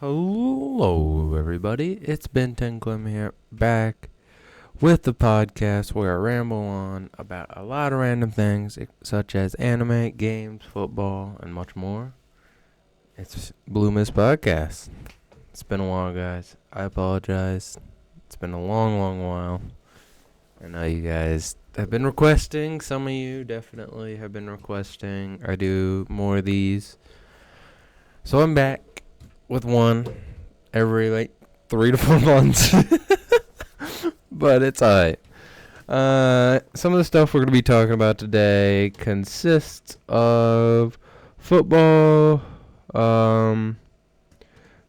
Hello, everybody. It's Ben Tenclim here, back with the podcast where I ramble on about a lot of random things, such as anime, games, football, and much more. It's Blue Mist Podcast. It's been a while, guys. I apologize. It's been a long, long while. I know you guys have been requesting. Some of you definitely have been requesting I do more of these. So I'm back with one every 3 to 4 months. But it's alright. Some of the stuff we're going to be talking about today consists of football,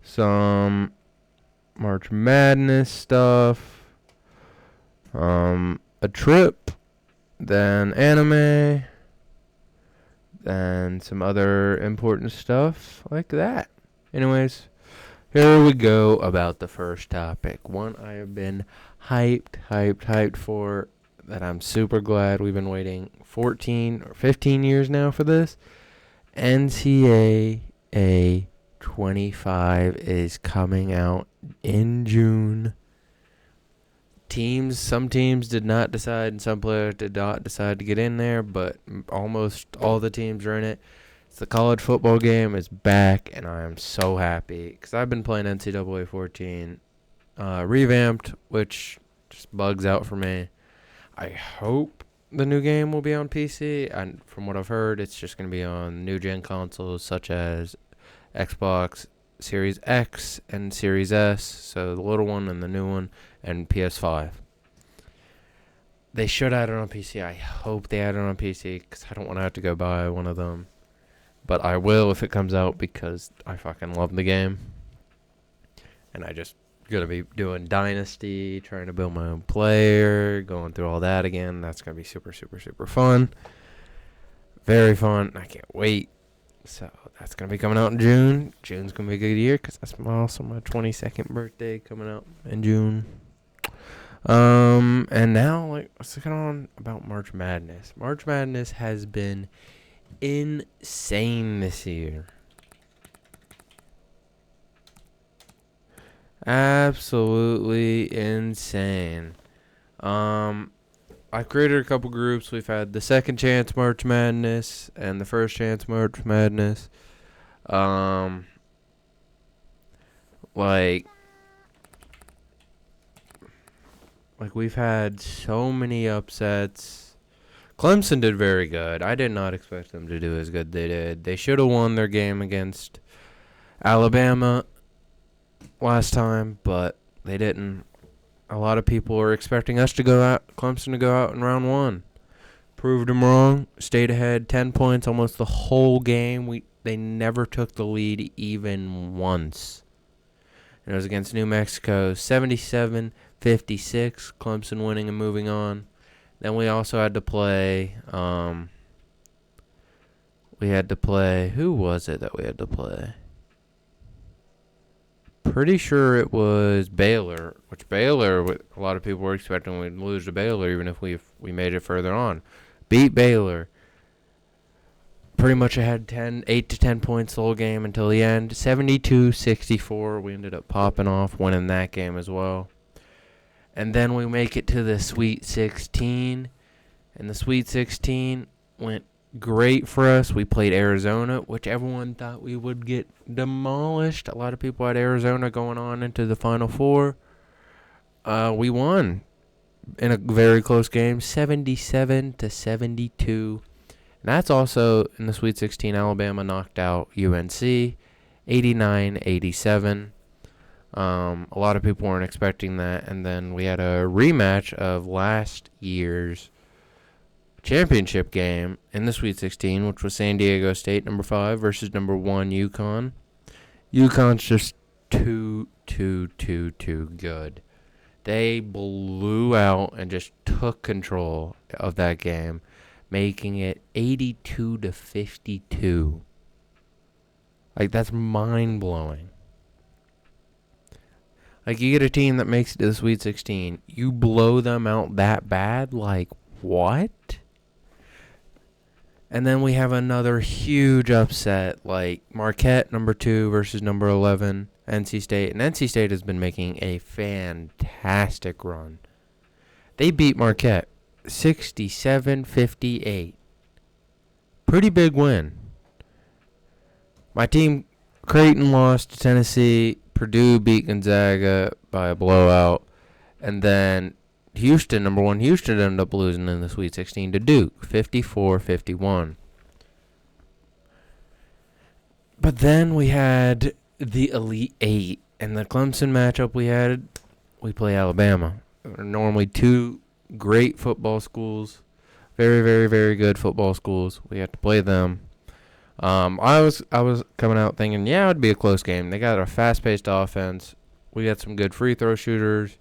some March Madness stuff, a trip, then anime, then some other important stuff like that. Anyways, here we go about the first topic. One I have been hyped for, that I'm super glad we've been waiting 14 or 15 years now for this. NCAA 25 is coming out in June. Some teams did not decide, and some players did not decide to get in there, but almost all the teams are in it. The college football game is back, and I am so happy because I've been playing NCAA 14 revamped, which just bugs out for me. I hope the new game will be on PC, and from what I've heard, it's just going to be on new-gen consoles such as Xbox Series X and Series S, so the little one and the new one, and PS5. They should add it on PC. I hope they add it on PC because I don't want to have to go buy one of them. But I will if it comes out because I fucking love the game. And I just gonna be doing Dynasty, trying to build my own player, going through all that again. That's gonna be super, super, super fun. Very fun. I can't wait. So that's gonna be coming out in June. June's gonna be a good year because that's also my 22nd birthday coming out in June. And now let's get on about March Madness. March Madness has been insane this year. Absolutely insane. I created a couple groups. We've had the second chance March Madness and the first chance March Madness. Like we've had so many upsets. Clemson did very good. I did not expect them to do as good as they did. They should have won their game against Alabama last time, but they didn't. A lot of people were expecting Clemson to go out in round one. Proved them wrong. Stayed ahead 10 points almost the whole game. They never took the lead even once. And it was against New Mexico, 77-56. Clemson winning and moving on. Then we also had to play, who was it that we had to play? Pretty sure it was Baylor, which Baylor, a lot of people were expecting we'd lose to Baylor even if we made it further on. Beat Baylor. Pretty much had 8 to 10 points the whole game until the end. 72-64, we ended up popping off, winning that game as well. And then we make it to the Sweet 16. And the Sweet 16 went great for us. We played Arizona, which everyone thought we would get demolished. A lot of people had Arizona going on into the Final Four. We won in a very close game, 77-72. And that's also in the Sweet 16. Alabama knocked out UNC, 89-87. A lot of people weren't expecting that, and then we had a rematch of last year's championship game in the Sweet 16, which was San Diego State, number 5, versus number 1, UConn. UConn's just too good. They blew out and just took control of that game, making it 82-52. That's mind-blowing. You get a team that makes it to the Sweet 16, you blow them out that bad? What? And then we have another huge upset, like Marquette, number 2 versus number 11, NC State. And NC State has been making a fantastic run. They beat Marquette 67-58. Pretty big win. My team, Creighton, lost to Tennessee. Purdue beat Gonzaga by a blowout. And then Houston, number 1 Houston, ended up losing in the Sweet 16 to Duke, 54-51. But then we had the Elite Eight. And the Clemson matchup we play Alabama. Normally 2 great football schools. Very, very, very good football schools. We have to play them. I was coming out thinking, yeah, it would be a close game. They got a fast-paced offense. We got some good free throw shooters.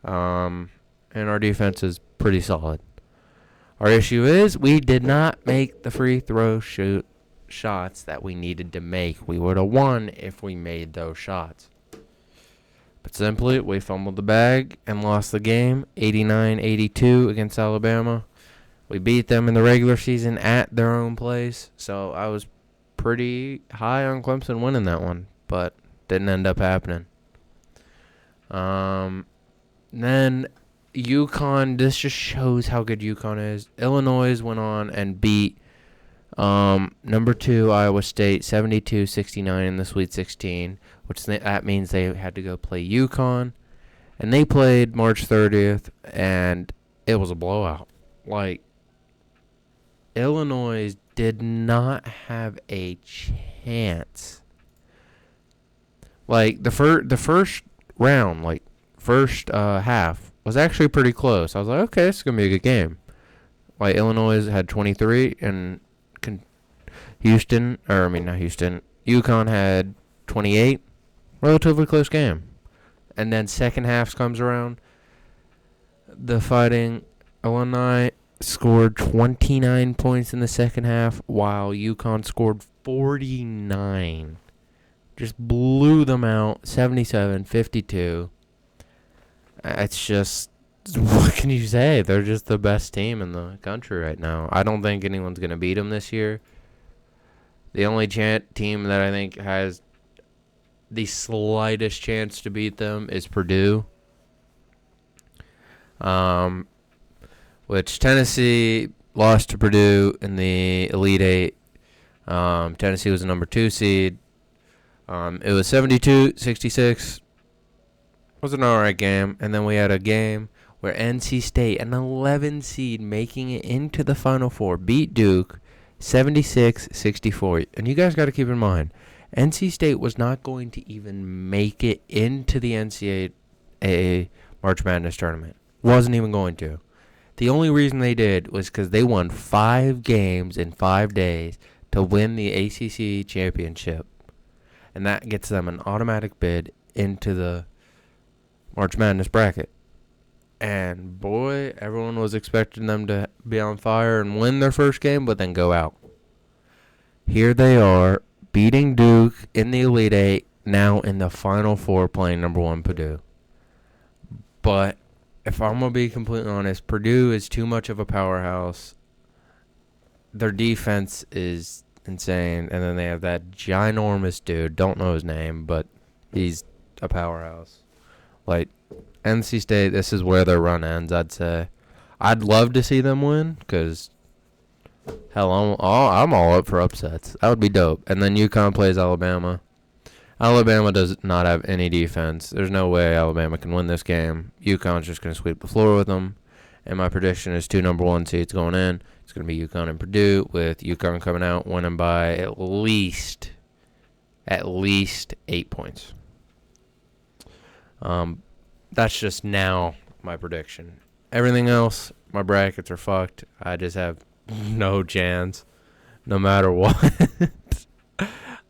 And our defense is pretty solid. Our issue is we did not make the free throw shots that we needed to make. We would have won if we made those shots. But simply, we fumbled the bag and lost the game 89-82 against Alabama. We beat them in the regular season at their own place. So I was pretty high on Clemson winning that one, but didn't end up happening. Then UConn, this just shows how good UConn is. Illinois went on and beat number 2 Iowa State 72-69 in the Sweet 16, which that means they had to go play UConn. And they played March 30th, and it was a blowout. Like, Illinois did not have a chance. Like, the first round, like, first half was actually pretty close. I was like, okay, this is going to be a good game. Like, Illinois had 23, and UConn had 28. Relatively close game. And then second half comes around. The Fighting Illini scored 29 points in the second half, while UConn scored 49. Just blew them out, 77-52. It's just, what can you say? They're just the best team in the country right now. I don't think anyone's going to beat them this year. The only team that I think has the slightest chance to beat them is Purdue. Which Tennessee lost to Purdue in the Elite Eight. Tennessee was the number 2 seed. It was 72-66. Was an alright game. And then we had a game where NC State, an 11 seed making it into the Final Four, beat Duke 76-64. And you guys got to keep in mind, NC State was not going to even make it into the NCAA March Madness tournament. Wasn't even going to. The only reason they did was because they won 5 games in 5 days to win the ACC championship. And that gets them an automatic bid into the March Madness bracket. And boy, everyone was expecting them to be on fire and win their first game, but then go out. Here they are, beating Duke in the Elite Eight, now in the Final Four playing number 1 Purdue. But if I'm going to be completely honest, Purdue is too much of a powerhouse. Their defense is insane. And then they have that ginormous dude. Don't know his name, but he's a powerhouse. Like, NC State, this is where their run ends, I'd say. I'd love to see them win because, hell, I'm all up for upsets. That would be dope. And then UConn plays Alabama. Alabama does not have any defense. There's no way Alabama can win this game. UConn's just going to sweep the floor with them. And my prediction is 2 number 1 seeds going in. It's going to be UConn and Purdue, with UConn coming out winning by at least 8 points. That's just now my prediction. Everything else, my brackets are fucked. I just have no chance, no matter what.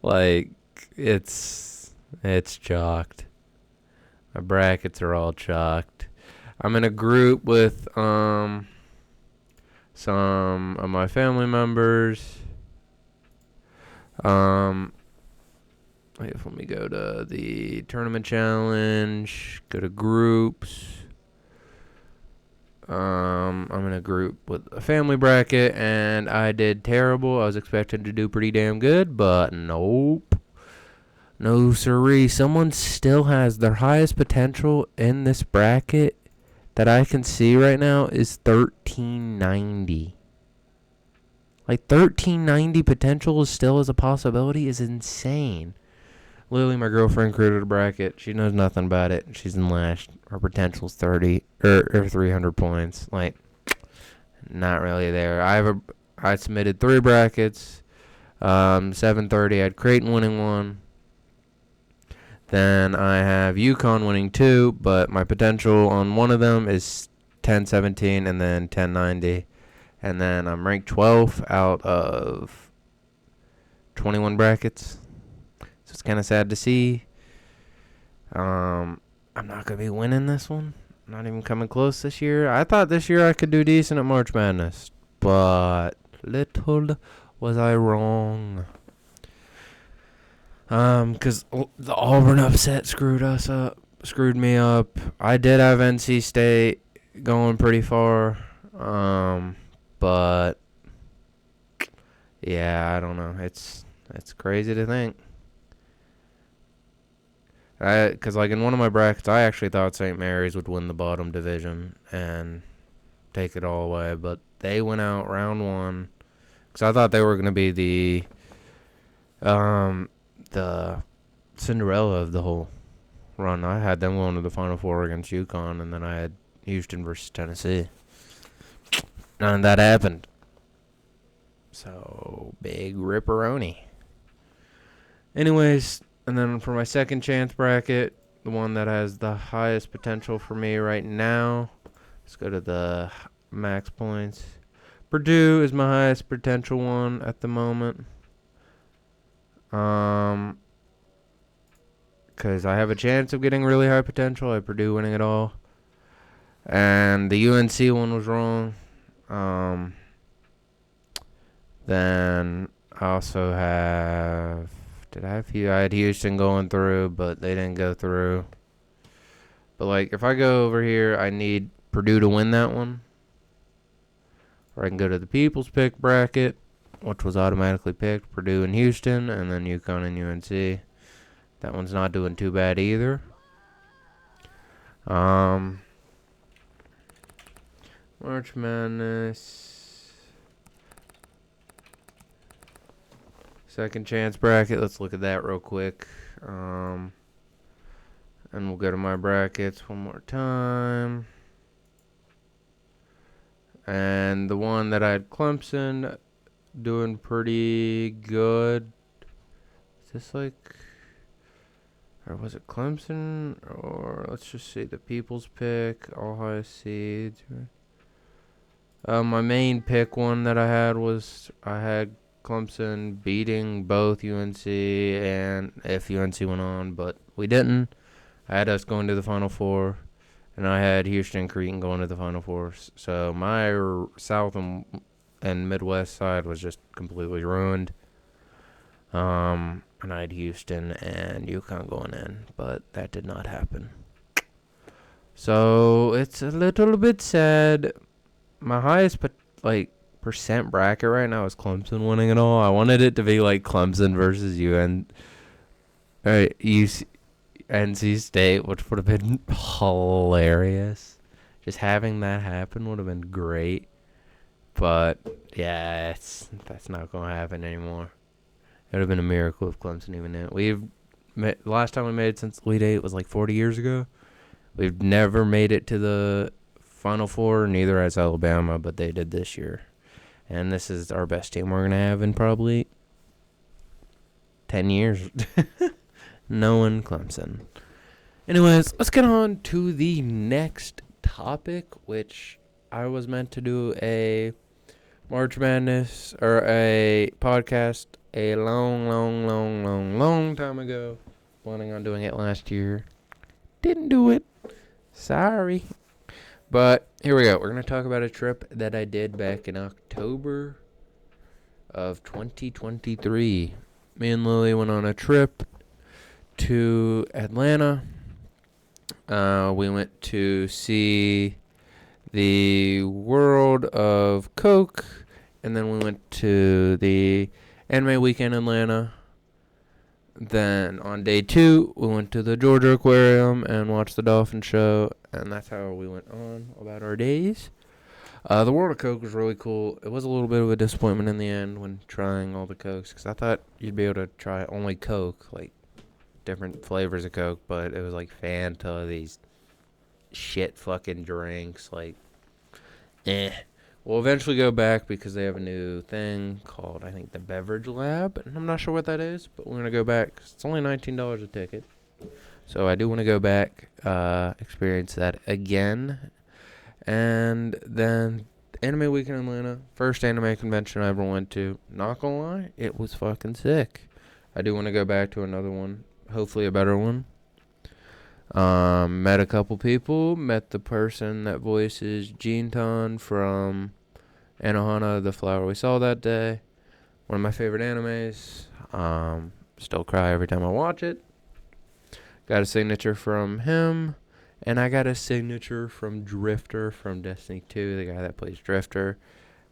Like, it's chalked. My brackets are all chalked. I'm in a group with some of my family members. Let me go to the tournament challenge, go to groups. I'm in a group with a family bracket, and I did terrible. I was expecting to do pretty damn good, but nope. No siree. Someone still has their highest potential in this bracket that I can see right now is 1390. Like 1390 potential is still as a possibility is insane. Lily, my girlfriend, created a bracket. She knows nothing about it. She's in last. Her potential's 30 or 300 points. Like, not really there. I submitted 3 brackets. 730. I had Creighton winning 1. Then I have UConn winning 2, but my potential on one of them is 1017 and then 1090. And then I'm ranked 12th out of 21 brackets. So it's kind of sad to see. I'm not going to be winning this one. I'm not even coming close this year. I thought this year I could do decent at March Madness. But little was I wrong. Because the Auburn upset screwed me up. I did have NC State going pretty far. But yeah, I don't know. It's crazy to think. Because like in one of my brackets, I actually thought St. Mary's would win the bottom division and take it all away, but they went out round 1. Because I thought they were going to be the Cinderella of the whole run. I had them going to the Final Four against UConn, and then I had Houston versus Tennessee. None of that happened. So, big ripperoni. Anyways, and then for my second chance bracket, the one that has the highest potential for me right now, let's go to the max points. Purdue is my highest potential one at the moment. Because I have a chance of getting really high potential. I have Purdue winning it all. And the UNC one was wrong. Then I also have... Did I have few? I had Houston going through, but they didn't go through. But, like, if I go over here, I need Purdue to win that one. Or I can go to the People's Pick bracket, which was automatically picked. Purdue and Houston, and then UConn and UNC. That one's not doing too bad either. March Madness. Second chance bracket. Let's look at that real quick. And we'll go to my brackets one more time. And the one that I had Clemson doing pretty good. Is this like... Or was it Clemson? Or let's just see. The People's Pick. All highest seeds. My main pick one that I had was... I had Clemson beating both UNC and if UNC went on, but we didn't. I had us going to the Final Four, and I had Houston and Creighton going to the Final Four. So my South and Midwest side was just completely ruined. And I had Houston and UConn going in, but that did not happen. So it's a little bit sad. My highest, percent bracket right now is Clemson winning it all. I wanted it to be like Clemson versus NC State, which would have been hilarious. Just having that happen would have been great. But yeah, that's not going to happen anymore. It would have been a miracle if Clemson even did. Last time we made it since Elite Eight was like 40 years ago. We've never made it to the Final Four. Neither has Alabama, but they did this year. And this is our best team we're going to have in probably 10 years. Knowing Clemson. Anyways, let's get on to the next topic, which I was meant to do a March Madness or a podcast a long time ago. Planning on doing it last year. Didn't do it. Sorry. But here we go. We're going to talk about a trip that I did back in October of 2023. Me and Lily went on a trip to Atlanta. We went to see the World of Coke, and then we went to the Anime Weekend in Atlanta. Then on day 2, we went to the Georgia Aquarium and watched the dolphin show, and that's how we went on about our days. The World of Coke was really cool. It was a little bit of a disappointment in the end when trying all the Cokes, because I thought you'd be able to try only Coke, like different flavors of Coke, but it was like Fanta, these shit fucking drinks, like, eh. We'll eventually go back because they have a new thing called, I think, the Beverage Lab, and I'm not sure what that is, but we're going to go back. It's only $19 a ticket, so I do want to go back, experience that again. And then Anime Weekend in Atlanta, first anime convention I ever went to. Not gonna lie, it was fucking sick. I do want to go back to another one, hopefully a better one. Met a couple people. Met the person that voices Jintan from Anohana, the flower we saw that day. One of my favorite animes. Still cry every time I watch it. Got a signature from him. And I got a signature from Drifter from Destiny 2, the guy that plays Drifter.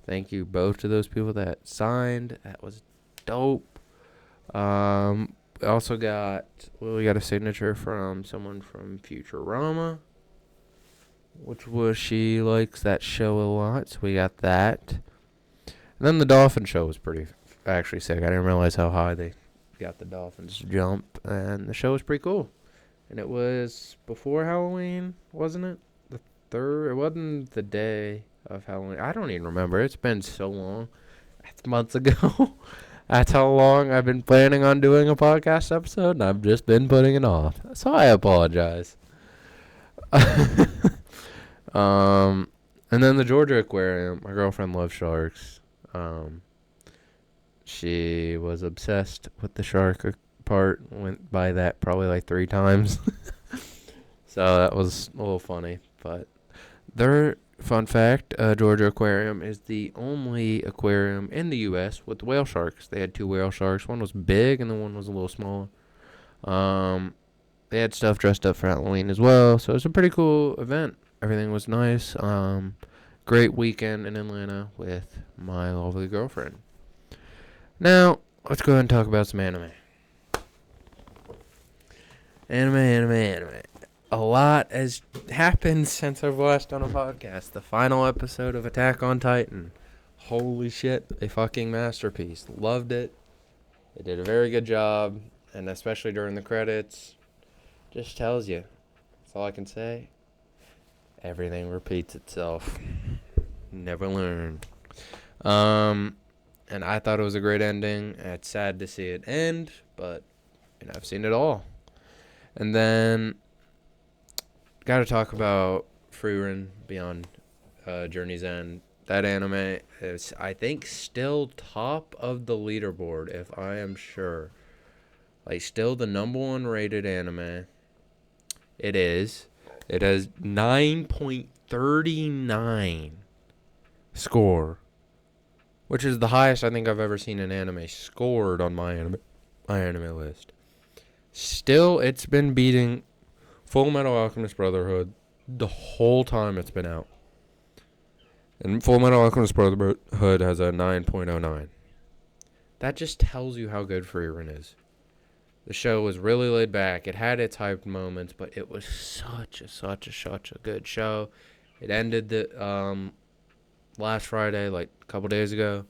Thank you both to those people that signed. That was dope. We also got, we got a signature from someone from Futurama, which was, she likes that show a lot, so we got that. And then the dolphin show was pretty actually sick. I didn't realize how high they got the dolphins to jump, and the show was pretty cool. And it was before Halloween, wasn't it? The third, it wasn't the day of Halloween. I don't even remember. It's been so long. It's months ago. That's how long I've been planning on doing a podcast episode, and I've just been putting it off. So I apologize. And then the Georgia Aquarium. My girlfriend loves sharks. She was obsessed with the shark part. Went by that probably like 3 times. So that was a little funny. But their fun fact, Georgia Aquarium is the only aquarium in the U.S. with whale sharks. They had 2 whale sharks. One was big and the one was a little smaller. They had stuff dressed up for Halloween as well. So it was a pretty cool event. Everything was nice. Great weekend in Atlanta with my lovely girlfriend. Now, let's go ahead and talk about some anime. Anime. A lot has happened since I've last done a podcast. The final episode of Attack on Titan. Holy shit, a fucking masterpiece. Loved it. They did a very good job, and especially during the credits, just tells you. That's all I can say. Everything repeats itself. Never learn. And I thought it was a great ending. It's sad to see it end, but I've seen it all. And then got to talk about Frieren Beyond Journey's End. That anime is, I think, still top of the leaderboard, if I am sure. Like, still the number 1 rated anime. It is. It has 9.39 score, which is the highest I think I've ever seen an anime scored on my anime list. Still, it's been beating Full Metal Alchemist Brotherhood the whole time it's been out. And Full Metal Alchemist Brotherhood has a 9.09. That just tells you how good Frieren is. The show was really laid back. It had its hyped moments, but it was such a good show. It ended the last Friday, like a couple days ago,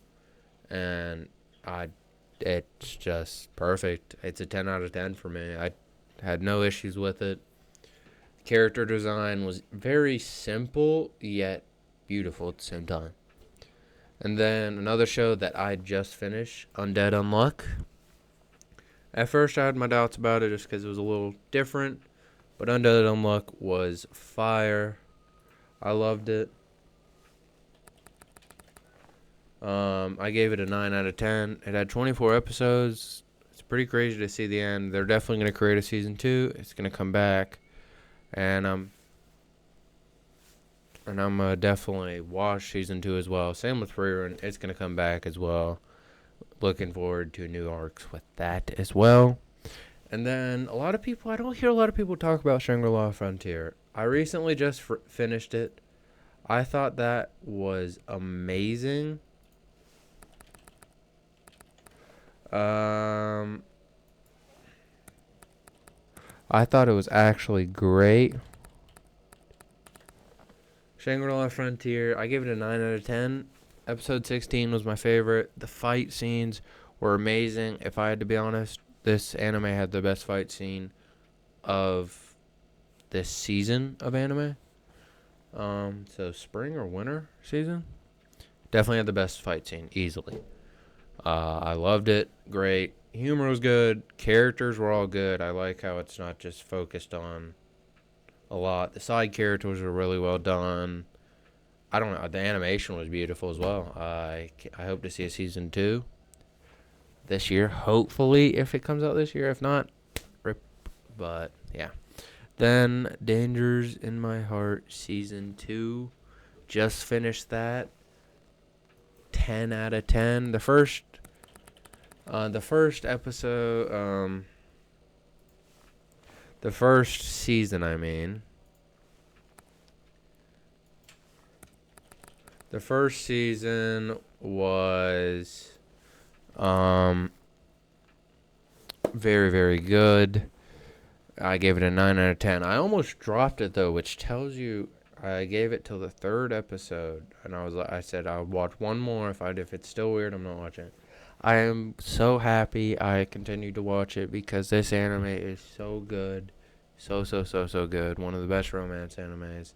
and it's just perfect. It's a 10 out of 10 for me. I had no issues with it. Character design was very simple, yet beautiful at the same time. And then another show that I just finished, Undead Unluck. At first I had my doubts about it just because it was a little different, but Undead Unluck was fire. I loved it. I gave it a 9 out of 10. It had 24 episodes. It's pretty crazy to see the end. They're definitely going to create a season 2. It's going to come back. And I'm definitely watch season 2 as well. Same with Frieren. It's going to come back as well. Looking forward to new arcs with that as well. And then I don't hear a lot of people talk about Shangri-La Frontier. I recently just finished it. I thought that was amazing. I thought it was actually great. Shangri-La Frontier, I gave it a 9 out of 10. Episode 16 was my favorite. The fight scenes were amazing. If I had to be honest, this anime had the best fight scene of this season of anime. So spring or winter season? Definitely had the best fight scene, easily. I loved it. Great. Humor was good. Characters were all good. I like how it's not just focused on a lot. The side characters were really well done. I don't know. The animation was beautiful as well. I hope to see a season 2 this year. Hopefully, if it comes out this year. If not, rip. But, yeah. Then, Dangers in My Heart season 2. Just finished that. 10 out of 10. The first episode, the first season, I mean. The first season was very, very good. I gave it a 9 out of 10. I almost dropped it, though, which tells you I gave it till the 3rd episode. And I said I'll watch one more. If it's still weird, I'm not watching it. I am so happy I continued to watch it because this anime is so good. So good. One of the best romance animes.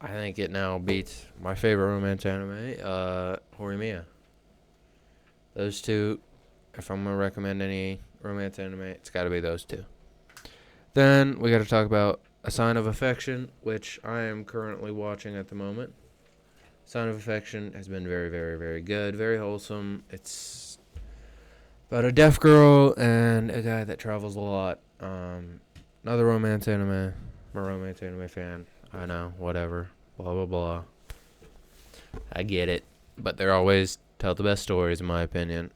I think it now beats my favorite romance anime, Horimiya. Those two, if I'm going to recommend any romance anime, it's got to be those two. Then we got to talk about A Sign of Affection, which I am currently watching at the moment. Sign of Affection has been very, very, very good, very wholesome. It's about a deaf girl and a guy that travels a lot. Another romance anime. I'm a romance anime fan. I know, whatever. Blah, blah, blah. I get it. But they always tell the best stories, in my opinion.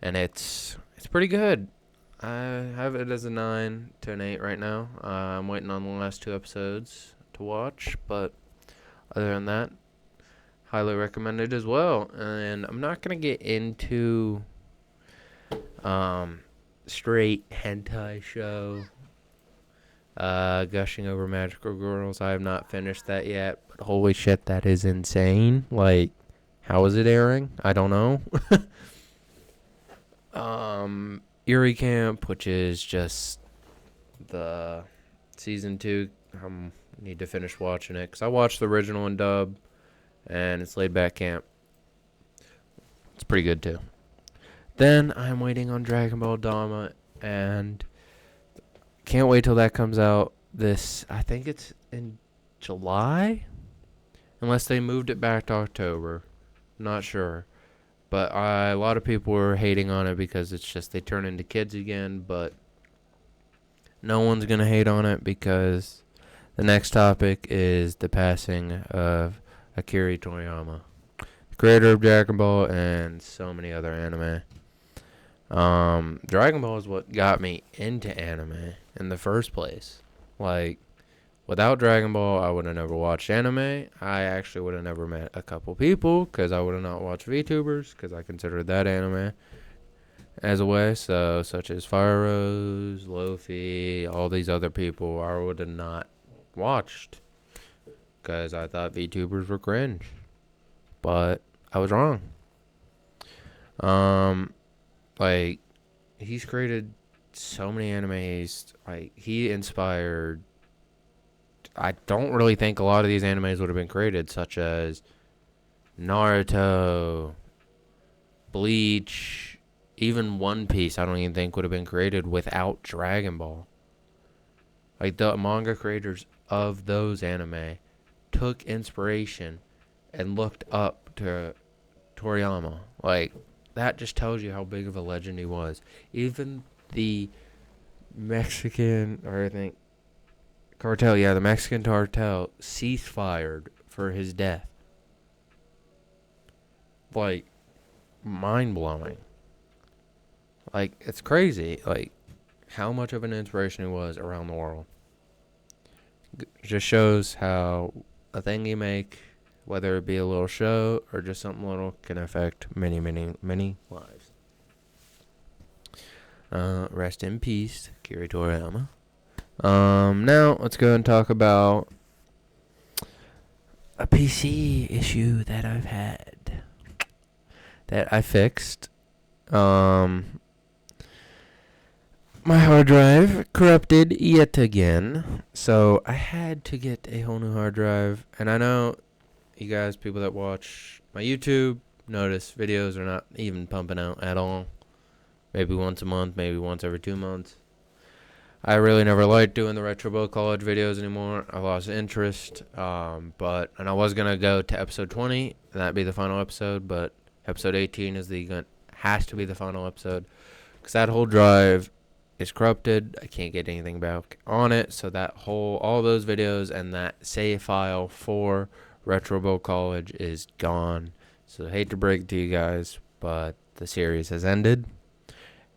And it's pretty good. I have it as a 9 to an 8 right now. I'm waiting on the last 2 episodes to watch. But other than that, highly recommended as well. And I'm not going to get into straight hentai show. Gushing over magical girls. I have not finished that yet, but holy shit, that is insane. Like, how is it airing? I don't know. Yuri Camp, which is just the season 2. Need to finish watching it because I watched the original in dub, and it's Laid Back Camp. It's pretty good too. Then I'm waiting on Dragon Ball Daima, and can't wait till that comes out. I think it's in July, unless they moved it back to October. Not sure, but a lot of people were hating on it because it's just they turn into kids again. But no one's gonna hate on it because the next topic is the passing of Akira Toriyama, creator of Dragon Ball and so many other anime. Dragon Ball is what got me into anime in the first place. Like, without Dragon Ball, I would have never watched anime. I actually would have never met a couple people because I would have not watched VTubers because I considered that anime as a way. So, such as Fire Rose, Lofi, all these other people, I would have not watched because I thought VTubers were cringe. But I was wrong. Like, he's created so many animes. Like, he inspired. I don't really think a lot of these animes would have been created, such as Naruto, Bleach, even One Piece. I don't even think would have been created without Dragon Ball. Like, the manga creators of those anime took inspiration and looked up to Toriyama. Like, that just tells you how big of a legend he was. Even the Mexican, or I think, cartel, the Mexican cartel ceasefired for his death. Like, mind-blowing. Like, it's crazy, like, how much of an inspiration he was around the world. Just shows how a thing you make, whether it be a little show or just something little, can affect many, many, many lives. Rest in peace, Kiri Toriyama. Now let's go and talk about a PC issue that I've had that I fixed. My hard drive corrupted yet again, so I had to get a whole new hard drive. And I know you guys, people that watch my YouTube, notice videos are not even pumping out at all. Maybe once a month, maybe once every 2 months. I really never liked doing the Retro Bowl College videos anymore. I lost interest. And I was gonna go to episode 20, and that'd be the final episode. But episode 18 has to be the final episode, because that whole drive is corrupted. I can't get anything back on it. So all those videos and that save file for Retro Bowl College is gone. So I hate to break it to you guys, but the series has ended.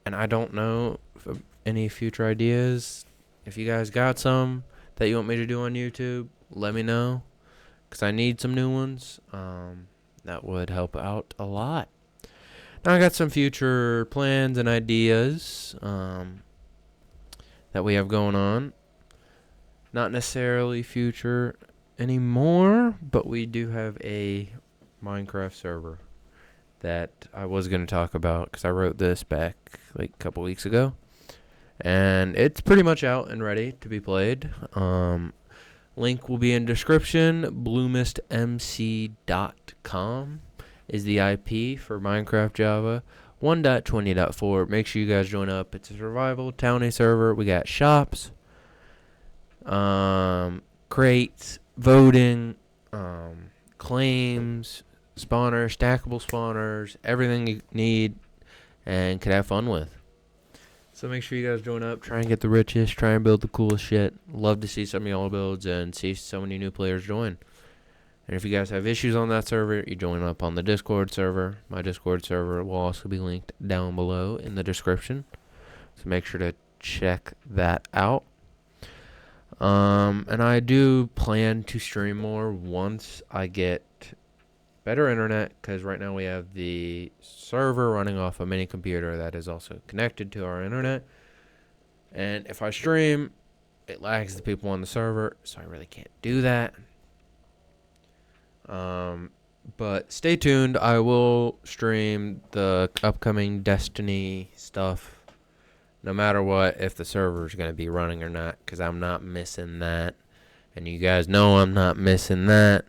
And I don't know if any future ideas. If you guys got some that you want me to do on YouTube, let me know, because I need some new ones. That would help out a lot. Now I got some future plans and ideas that we have going on. Not necessarily future anymore, but we do have a Minecraft server that I was going to talk about, because I wrote this back like a couple weeks ago, and it's pretty much out and ready to be played. Link will be in description. BluemistMC.com is the IP for Minecraft Java 1.20.4. Make sure you guys join up. It's a survival townie server. We got shops, crates, voting, claims, spawners, stackable spawners, everything you need and could have fun with. So make sure you guys join up, try and get the richest, try and build the coolest shit. Love to see some of y'all builds and see so many new players join. And if you guys have issues on that server, you join up on the Discord server. My Discord server will also be linked down below in the description, so make sure to check that out. And I do plan to stream more once I get better internet, because right now we have the server running off a mini computer that is also connected to our internet, and if I stream, it lags the people on the server, so I really can't do that. But stay tuned. I will stream the upcoming Destiny stuff no matter what, if the server is going to be running or not, because I'm not missing that, and you guys know I'm not missing that.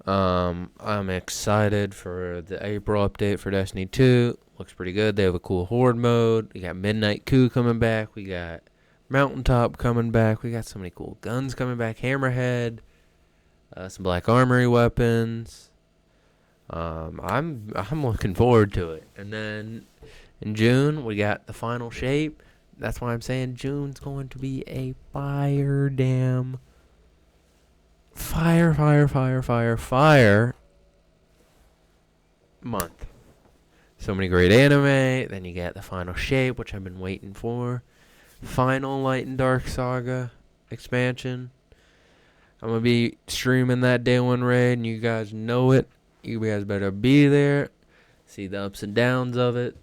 I'm excited for the April update for Destiny 2. Looks pretty good. They have a cool horde mode. We got Midnight Coup coming back. We got Mountaintop coming back. We got so many cool guns coming back. Hammerhead. Some Black Armory weapons. I'm looking forward to it. And then in June, we got the final shape. That's why I'm saying June's going to be a fire month. So many great anime. Then you get the final shape, which I've been waiting for. Final Light and Dark Saga expansion. I'm going to be streaming that day one raid, and you guys know it. You guys better be there. See the ups and downs of it,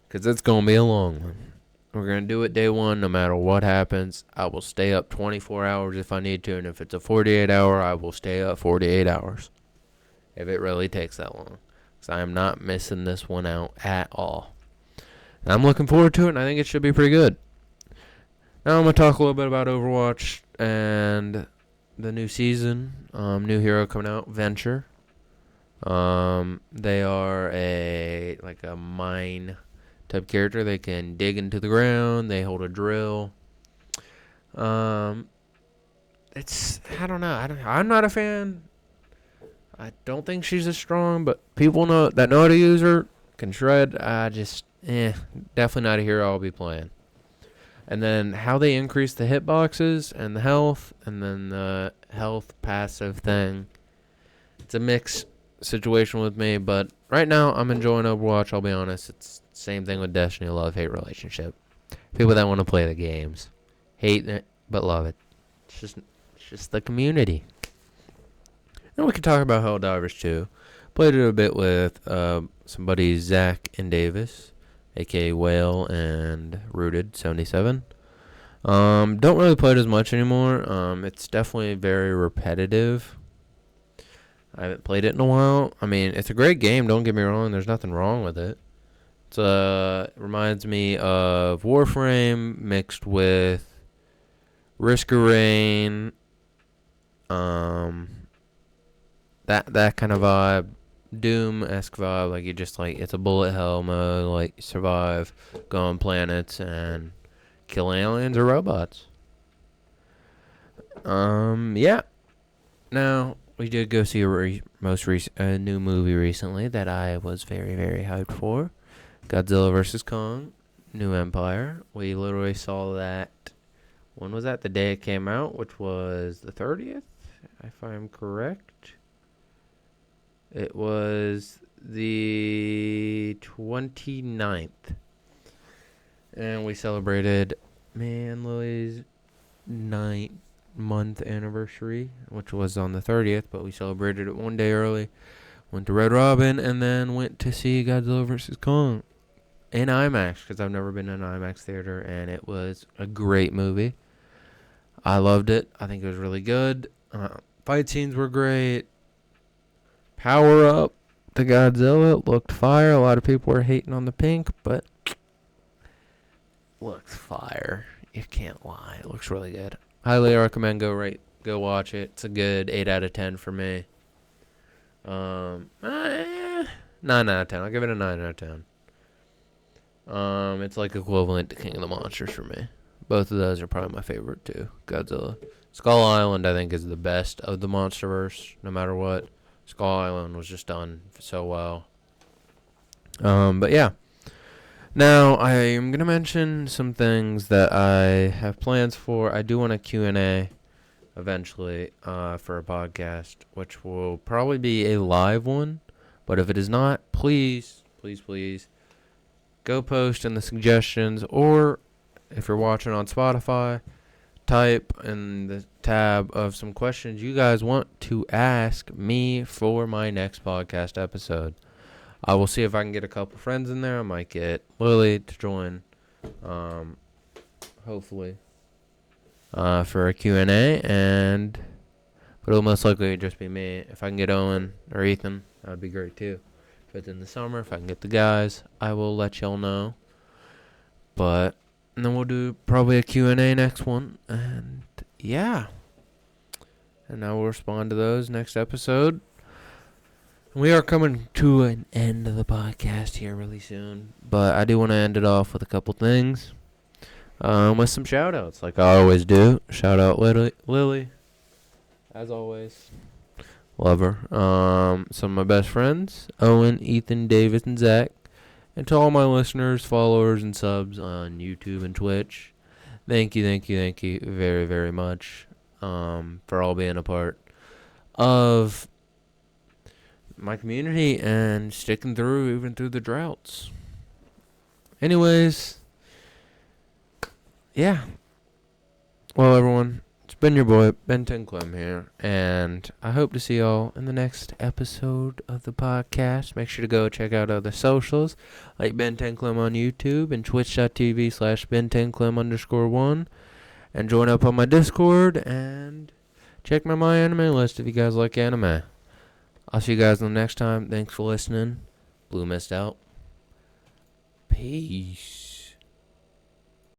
because it's going to be a long one. We're going to do it day one no matter what happens. I will stay up 24 hours if I need to, and if it's a 48 hour, I will stay up 48 hours. If it really takes that long. Because I am not missing this one out at all. And I'm looking forward to it, and I think it should be pretty good. Now I'm going to talk a little bit about Overwatch and the new season. New hero coming out, Venture. They are a mine type character. They can dig into the ground. They hold a drill. I don't know. I'm not a fan. I don't think she's as strong, but people know how to use her can shred. Definitely not a hero I'll be playing. And then how they increase the hitboxes and the health, and then the health passive thing. It's a mixed situation with me, but right now I'm enjoying Overwatch. I'll be honest. It's the same thing with Destiny, love-hate relationship. People that want to play the games hate it but love it. It's just the community. And we can talk about Helldivers too. Played it a bit with some buddies, Zach and Davis, aka Whale and Rooted 77. Don't really play it as much anymore. It's definitely very repetitive. I haven't played it in a while. I mean, it's a great game. Don't get me wrong. There's nothing wrong with it. It reminds me of Warframe mixed with Risk of Rain. That kind of vibe. Doom-esque vibe. Like, you just, like, it's a bullet hell mode. Like, you survive, go on planets, and kill aliens or robots. Yeah. Now, we did go see a new movie recently that I was very, very hyped for. Godzilla vs. Kong, New Empire. We literally saw that. When was that? The day it came out, which was the 30th, if I'm correct. It was the 29th. And we celebrated Lily's 9-month anniversary, which was on the 30th, but we celebrated it one day early. Went to Red Robin, and then went to see Godzilla vs. Kong in IMAX, because I've never been in an IMAX theater, and it was a great movie. I loved it. I think it was really good. Fight scenes were great. Power up to Godzilla looked fire. A lot of people were hating on the pink, but looks fire. You can't lie. It looks really good. Highly recommend go watch it. It's a good 8 out of 10 for me. 9 out of 10. I'll give it a 9 out of 10. It's like equivalent to King of the Monsters for me. Both of those are probably my favorite too. Godzilla. Skull Island, I think, is the best of the MonsterVerse, no matter what. Skull Island was just done so well. But yeah. Now, I am going to mention some things that I have plans for. I do want a Q&A eventually for a podcast, which will probably be a live one. But if it is not, please go post in the suggestions, or if you're watching on Spotify, type in the tab of some questions you guys want to ask me for my next podcast episode. I will see if I can get a couple friends in there. I might get Lily to join, hopefully, for a Q&A, but it'll most likely just be me. If I can get Owen or Ethan, that would be great too. If it's in the summer, if I can get the guys, I will let y'all know. And then we'll do probably a Q&A next one. And yeah. And I will respond to those next episode. We are coming to an end of the podcast here really soon. But I do want to end it off with a couple things. With some shout-outs, like I always do. Shout out Lily. As always. Love her. Some of my best friends. Owen, Ethan, Davis, and Zach. And to all my listeners, followers, and subs on YouTube and Twitch, thank you very, very much for all being a part of my community and sticking through even through the droughts. Anyways, yeah. Well, everyone, it's been your boy, Ben 10 Clem here, and I hope to see y'all in the next episode of the podcast. Make sure to go check out other socials, like Ben 10 Clem on YouTube and twitch.tv/Ben 10 Clem_1, and join up on my Discord, and check my anime list if you guys like anime. I'll see you guys the next time. Thanks for listening. Blue Mist out. Peace.